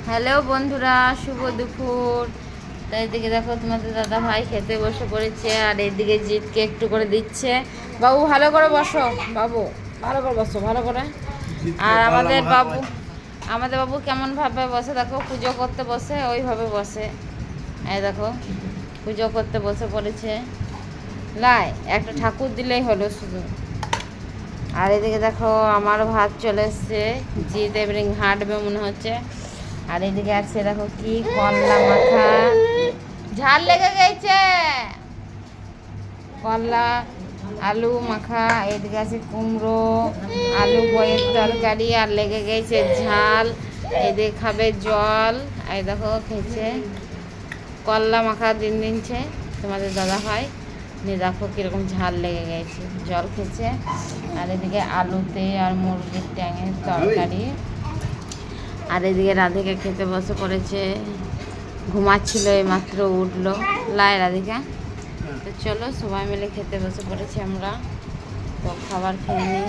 Hello বন্ধুরা, শুভ দুপুর। তাই এদিকে দেখো তোমাদের দাদা ভাই খেতে বসে পড়েছে, আর এদিকে জিতকে একটু করে দিচ্ছে। বাবু ভালো করে বসো, বাবু ভালো করে বসো, ভালো করে। আর আমাদের বাবু কেমন ভাবে বসে দেখো, পুজো করতে বসে ওইভাবে বসে। এই দেখো পুজো করতে বসে পড়েছে। লাই একটা ঠাকুর দিলেই হলো শুধু। আর এদিকে দেখো আমার ভাত চলে এসছে, জিত এবারে হাঁটবে মনে হচ্ছে। আর এদিকে আছে দেখো কি করলা মাখা, ঝাল লেগে গেছে, করলা আলু মাখা। এদিকে আছে কুমড়ো আলু বয়ের তরকারি, আর লেগে গেছে ঝাল। এদিকে খাবে জল। এই দেখো খেয়েছে করলা মাখা দিনছে তোমাদের দাদা হয় নিয়ে, দেখো কীরকম ঝাল লেগে গেছে, জল খেয়েছে। আর এদিকে আলুতে আর মুরগির ট্যাঙের তরকারি। আর এদিকে রাধিকা খেতে বসে পড়েছে, ঘুমাচ্ছিল এইমাত্র উঠলো। লাই রাধিকা, তো চলো সবাই মিলে খেতে বসে পড়েছি আমরা, তো খাবার খেয়ে নিই।